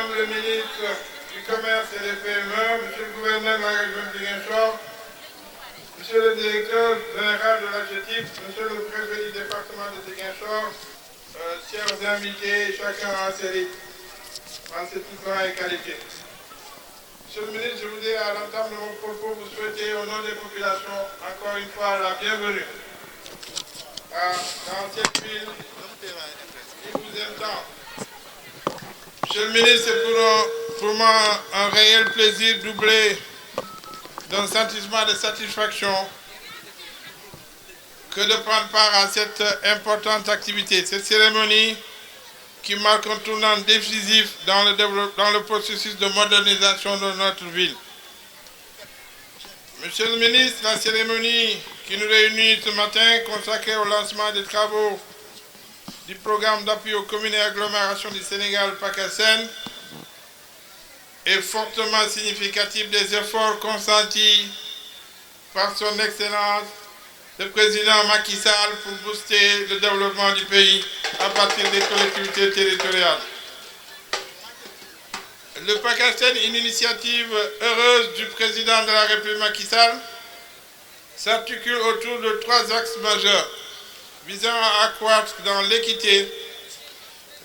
Madame le ministre du Commerce et des PME, Monsieur le gouverneur de la région de Ziguinchor, Monsieur le directeur général de l'AGETIP, Monsieur le préfet du département de Ziguinchor, chers invités, chacun en série, en ses titres et qualités. Monsieur le ministre, je voudrais à l'entame de mon propos vous souhaiter au nom des populations encore une fois la bienvenue dans cette ville qui vous aime tant. Monsieur le ministre, c'est pour moi un réel plaisir doublé d'un sentiment de satisfaction que de prendre part à cette importante activité, cette cérémonie qui marque un tournant décisif dans le processus de modernisation de notre ville. Monsieur le ministre, la cérémonie qui nous réunit ce matin, consacrée au lancement des travaux du programme d'appui aux communes et agglomérations du Sénégal PACASEN, est fortement significative des efforts consentis par son Excellence le président Macky Sall pour booster le développement du pays à partir des collectivités territoriales. Le PACASEN, une initiative heureuse du président de la République Macky Sall, s'articule autour de 3 axes majeurs visant à accroître dans l'équité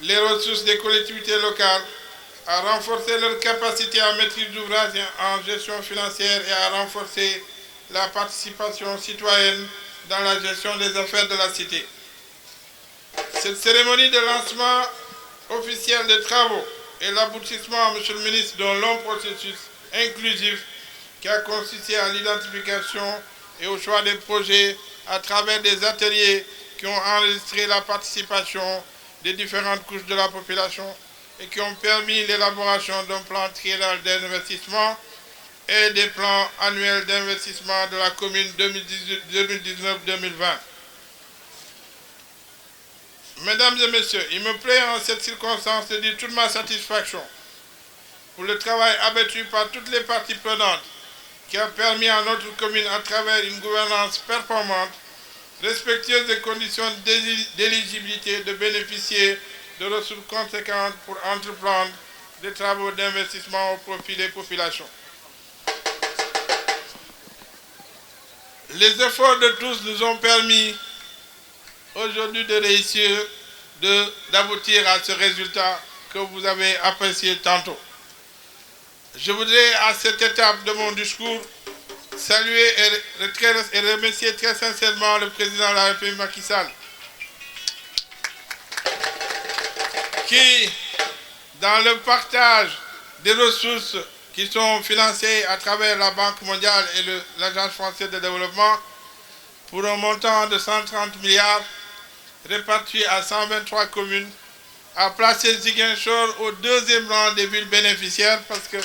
les ressources des collectivités locales, à renforcer leur capacité à maîtrise d'ouvrage en gestion financière et à renforcer la participation citoyenne dans la gestion des affaires de la cité. Cette cérémonie de lancement officiel des travaux est l'aboutissement, Monsieur le ministre, d'un long processus inclusif qui a consisté à l'identification et au choix des projets à travers des ateliers qui ont enregistré la participation des différentes couches de la population et qui ont permis l'élaboration d'un plan triennal d'investissement et des plans annuels d'investissement de la commune 2019-2020. Mesdames et messieurs, il me plaît en cette circonstance de dire toute ma satisfaction pour le travail abattu par toutes les parties prenantes qui a permis à notre commune, à travers une gouvernance performante, respectueuse des conditions d'éligibilité, de bénéficier de ressources conséquentes pour entreprendre des travaux d'investissement au profit des populations. Les efforts de tous nous ont permis aujourd'hui de réussir, d'aboutir à ce résultat que vous avez apprécié tantôt. Je voudrais à cette étape de mon discours saluer et remercier très sincèrement le président de la République Macky Sall, qui, dans le partage des ressources qui sont financées à travers la Banque mondiale et l'Agence française de développement, pour un montant de 130 milliards répartis à 123 communes, a placé Ziguinchor au 2e rang des villes bénéficiaires parce que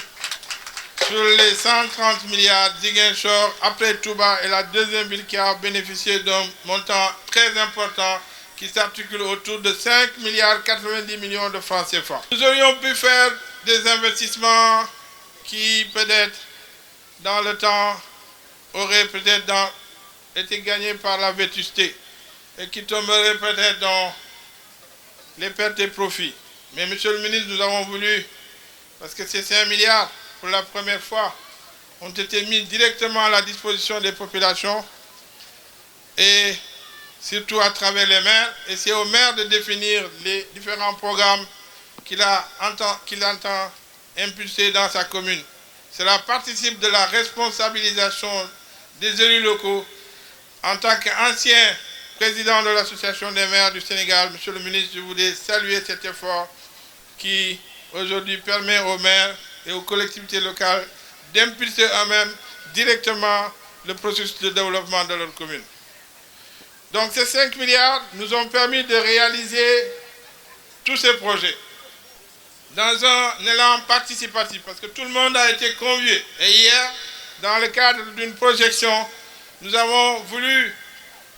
sur les 130 milliards, Ziguinchor, après Touba, est la 2e ville qui a bénéficié d'un montant très important qui s'articule autour de 5 milliards 90 millions de francs CFA. Nous aurions pu faire des investissements qui peut-être dans le temps auraient peut-être été gagnés par la vétusté et qui tomberaient peut-être dans les pertes et profits. Mais monsieur le ministre, nous avons voulu, parce que ces 5 milliards, pour la première fois, ont été mis directement à la disposition des populations et surtout à travers les maires. Et c'est aux maires de définir les différents programmes qu'il entend impulser dans sa commune. Cela participe de la responsabilisation des élus locaux. En tant qu'ancien président de l'Association des maires du Sénégal, monsieur le ministre, je voulais saluer cet effort qui aujourd'hui permet aux maires et aux collectivités locales d'impulser eux-mêmes directement le processus de développement de leur commune. Donc ces 5 milliards nous ont permis de réaliser tous ces projets dans un élan participatif, parce que tout le monde a été convié. Et hier, dans le cadre d'une projection, nous avons voulu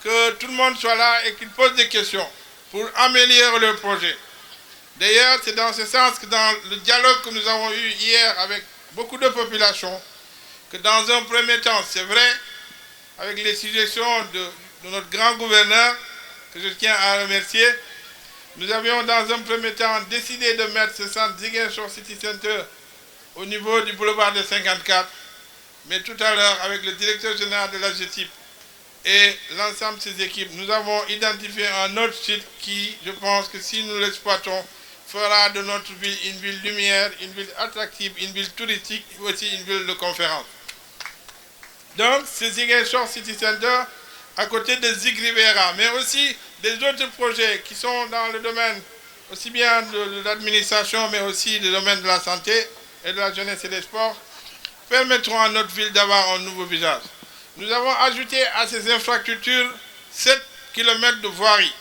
que tout le monde soit là et qu'il pose des questions pour améliorer le projet. D'ailleurs, c'est dans ce sens que dans le dialogue que nous avons eu hier avec beaucoup de populations, que dans un premier temps, c'est vrai, avec les suggestions de notre grand gouverneur, que je tiens à remercier, Nous avions dans un premier temps décidé de mettre ce centre Ziguinchor City Center au niveau du boulevard de 54. Mais tout à l'heure, avec le directeur général de la GTIP et l'ensemble de ses équipes, nous avons identifié un autre site qui, je pense que si nous l'exploitons, fera de notre ville une ville lumière, une ville attractive, une ville touristique et aussi une ville de conférence. Donc, c'est Ziguinchor City Center à côté de Zig Rivera, mais aussi des autres projets qui sont dans le domaine aussi bien de l'administration, mais aussi du domaine de la santé et de la jeunesse et des sports, permettront à notre ville d'avoir un nouveau visage. Nous avons ajouté à ces infrastructures 7 km de voirie.